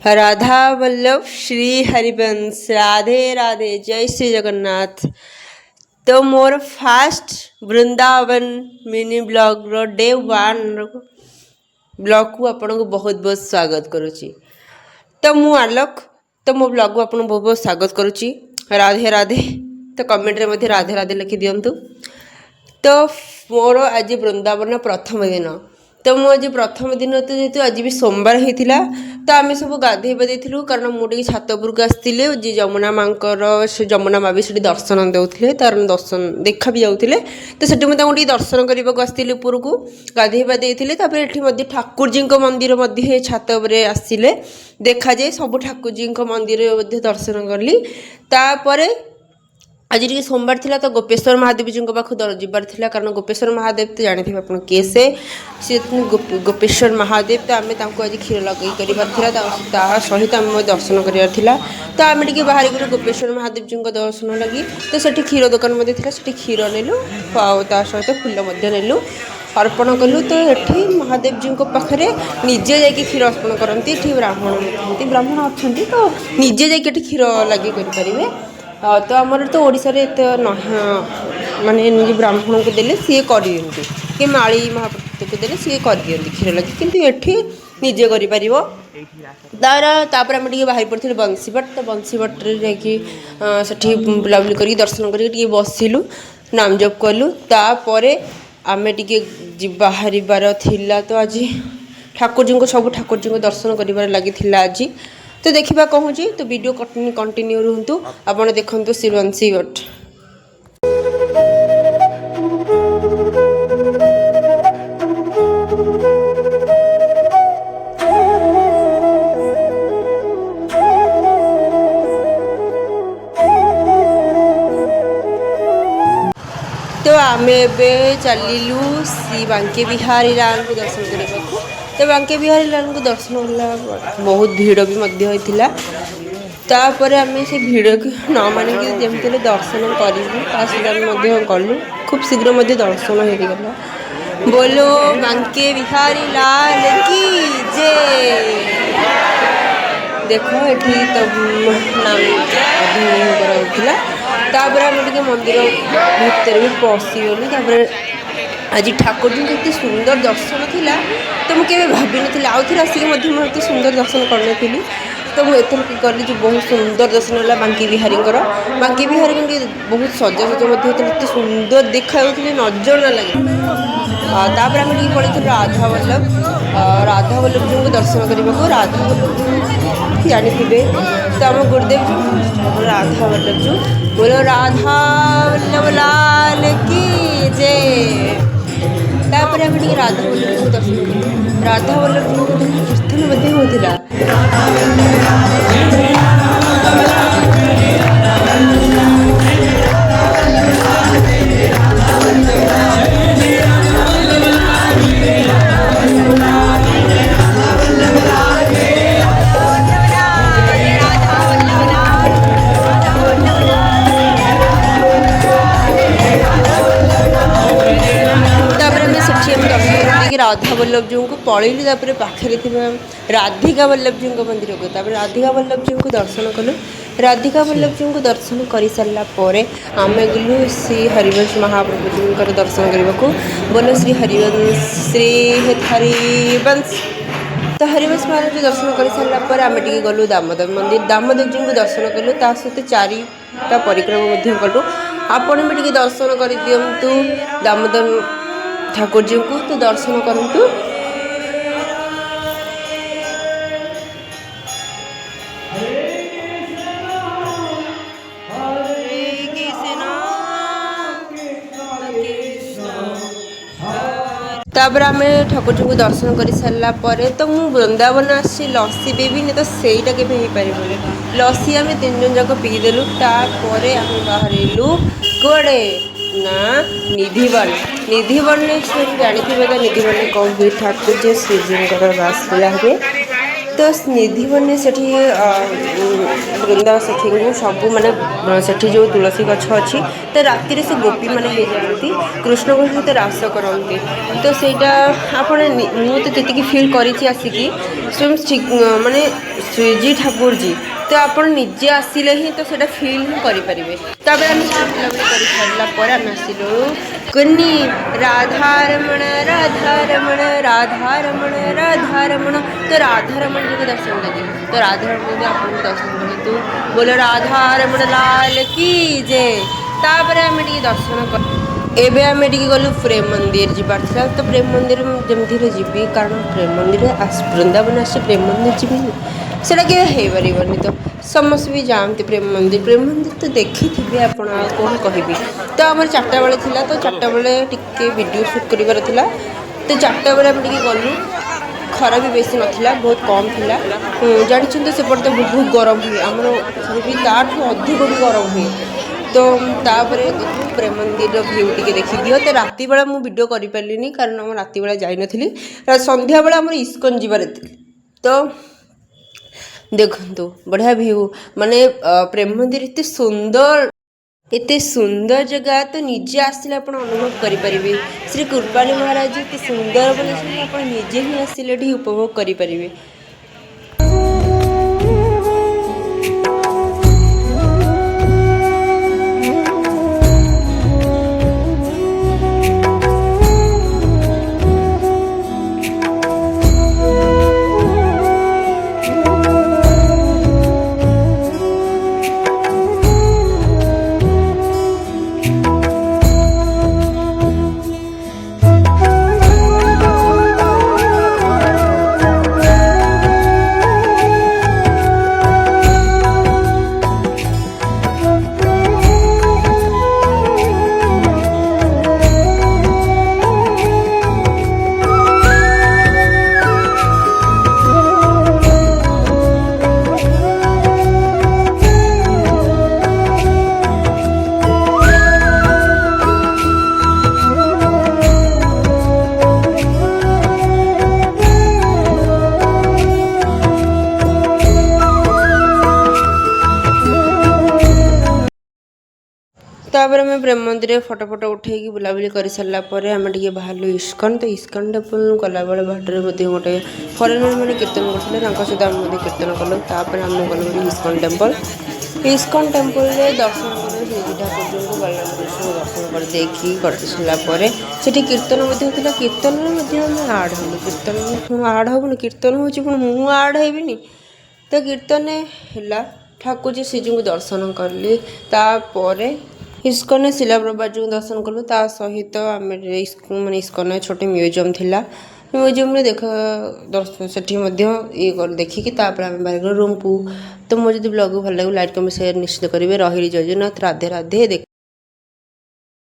राधा वल्लभ श्री हरिवंश राधे राधे जय श्री जगन्नाथ। तो मोर fast Vrindavan mini blog रो day 1 blog को आपन को बहुत बहुत स्वागत करुच्ची। तो मु आलोक तो मो ब्लॉग को आपन बहुत बहुत स्वागत करुच्ची। राधे राधे। तो कमेंट रे मध्य राधे राधे लिखि दियंतु। तो मोर आज वृंदावन प्रथम दिन। तो मु आज प्रथम दिन तो जेहेतु आज भी सोमवार होता तो आम सब गाधे पाइलु कारण मुझे छात उपरक आसती जी जमुना माँकर से जमुना माँ भी दर्शन देते तार दर्शन देखा भी जाते तो से मुझे दर्शन करने को आसती उपरक गाधे पाइते ठाकुर जी मंदिर छात आसिले देखा जाए सब ठाकुर जी मंदिर दर्शन कली तापर आज टी सोमवार थिला तो गोपेश्वर महादेव जी पाखु जबार थिला कारण गोपेश्वर महादेव तो जानी आप किए से गोपेश्वर महादेव तो आम आज क्षीर लगे कर सहित आम दर्शन करार तो आम टे बाहर गलु गोपेश्वर महादेव जी दर्शन लगी तो से क्षीर दुकान से क्षीर नेलु सहित फूल नेलु अर्पण कलु। तो ये महादेव जी पाखे निजे जा क्षीर अर्पण करती ब्राह्मण अच्छा तो निजे जा क्षीर लगे करें तो आमर तो ओडिशा रे एत माने निजे ब्राह्मण को देले सी कर कि माली महाप्रभु को देले सी कर क्षीर लगे किंतु एठी निजे करि परिबो तापर आम टे बाहर पड़े बंशीपट तो बंशीपट जाकि बुलाबुली कर दर्शन कर बसिलु नाम जप कलु तापर आम टे बाहर थिला तो आज ठाकुर जी को सब ठाकुर जी को दर्शन कर लगी आज तो देखा कहूँ तो वीडियो कंटिन्यू रुहतु आपड़ देखु श्री बंशीपट। तो आम चलू श्री बांके बिहारी लाल को दर्शन करने तो बांके बिहारी लाल को दर्शन करला बहुत भीड़ भी होता तापर आम से भीड़ को न मानिक जमी दर्शन करूँ कलु खूब शीघ्र दर्शन होगा। बोलो बांके बिहारी लाल की जय। देख ये तो नाम होता तापर आम टे मंदिर भितर भी पशिगलु आज ठाकुर जी एत सुंदर दर्शन थिला तो मुझे भाभी नी आउ थे आसिक एत सुंदर दर्शन करनी तो मुझे गली जो बहुत सुंदर दर्शन है बांकी बिहारी बांकी बिहारी बहुत सजासज एत सुंदर देखा नजर ना लगे तापर आम टे पड़े राधा वल्लभ जी को दर्शन करने को राधा वल्लभ जानी तो आम गुरुदेव जी राधा वल्लभ जी बोलो राधा वल्लभ लाल की जय। तापर आम टे राधा वल्लभ जी को दर्शन कर राधा वल्लभ जी को कीर्तन होता राधा वल्लभ जी को पलैलु तापर पाखे राधिका वल्लभ जी मंदिर को तापर राधिका वल्लभ जी को दर्शन कलु राधिका वल्लभ जी को दर्शन कर सारापर आम गलु श्री हरिवंश महाप्रभु जी दर्शन करने को बोलो श्री हरिवंश तो हरिवंश महाराज दर्शन कर सारापर आम टे गलु दामोदर मंदिर दामोदर जी को दर्शन कलु ता सहित 4टा परिक्रमा कलु आपण भी टे दर्शन कर दिंतु दामोदर ठाकुर जी को तो दर्शन करंतु। तापर आम ठाकुर जी को दर्शन कर सारापर तो मु वृंदावन आसी लस्सी पीबी नहीं तो सहीटा के लस्सी आम 3 जन जाक पीदेलु तापर आम बाहरलु कड़े ना निधिवन जानी तो निधिवन कौन हुए ठाकुर जी श्रीजी बासलीला हुए तो निधि मैंने से वृंदा सखी को सब माने से जो तुलसी गछ अच्छी तो राति से गोपी मैंने हो जाती कृष्ण को सहित रास करती तो सहीटा आप मुझे जी फिल करिकी स्वयं माने श्रीजी ठाकुर जी तो आप निजे आसिले ही तो सेटा फिल ही करेंगे तब आम बुलाबुली कर सारापर आम आसलु कुन्नी राधारमण राधारमण राधारमण राधारमण तो राधारमण को दर्शन देगी तो राधारमण भी आपको दर्शन करूँ बोलो राधारमण लाल की जय तापर आम दर्शन कर एबे आम गलु प्रेम मंदिर जीवार था तो प्रेम मंदिर जमी जी कारण प्रेम मंदिर वृंदावन आस प्रेम मंदिर जी सेटा कि हो तो समस्त भी जाते प्रेम मंदिर तो देखी थे आप कौन कहि तो आम 4टा बेले थिला तो 4टा बेले टिके वीडियो शूट कर तो 4टा बेले आम गलु खरा भी बेसी नाला बहुत कम थिला जानते तो सेपटे तो बहुत गरम हुए आमर भी ताठू अधिक भी गरम हुए तो तापर प्रेम मंदिर भ्यू टी देखी दियो तो राति बेला मुझे वीडियो कर पारे कारण राति बेला जाइनी संध्या बेला आम इस्कन जीवार तो देखु बढ़िया भ्यू माने प्रेम मंदिर एते सुंदर जगह तो निजे आसिले आप अनुभव करेंगे श्री कृपाली महाराज एत सुंदर बोले आप निजे ही आसिले उपभोग करेंगे। तापर आम प्रेम मंदिर फटो फटो उठे बुलाबुली कर सारापर आम टे बाहर इस्कन तो इस्कन टेम्पल गला बेले बाटर गोटे फरेनर मैंने कीर्तन करते सहित आम कीर्तन कलु तापर आम गलु इस्कन टेम्पल दर्शन कलु श्रीजी ठाकुर को बलराम कृष्ण दर्शन कर देखी कर सारापर से कीर्तन कीर्तन आम आड हलु कीर्तन आड हेबुनि कीर्तन हो मु आड हेबिनी तो कीर्तन है ठाकुर जी श्रीजी को दर्शन कली तापर इस्कन शिला प्रभुपाद दर्शन कलु ता सहित आम माने इस्कन छोटे म्यूजियम थिला म्यूजियम रे देख दर्शन से देखिकी आम बाहर रूम को तो मुझे ब्लॉग भल लगे लाइक कमेंट शेयर निश्चित करेंगे रही जय जगन्नाथ राधे राधे।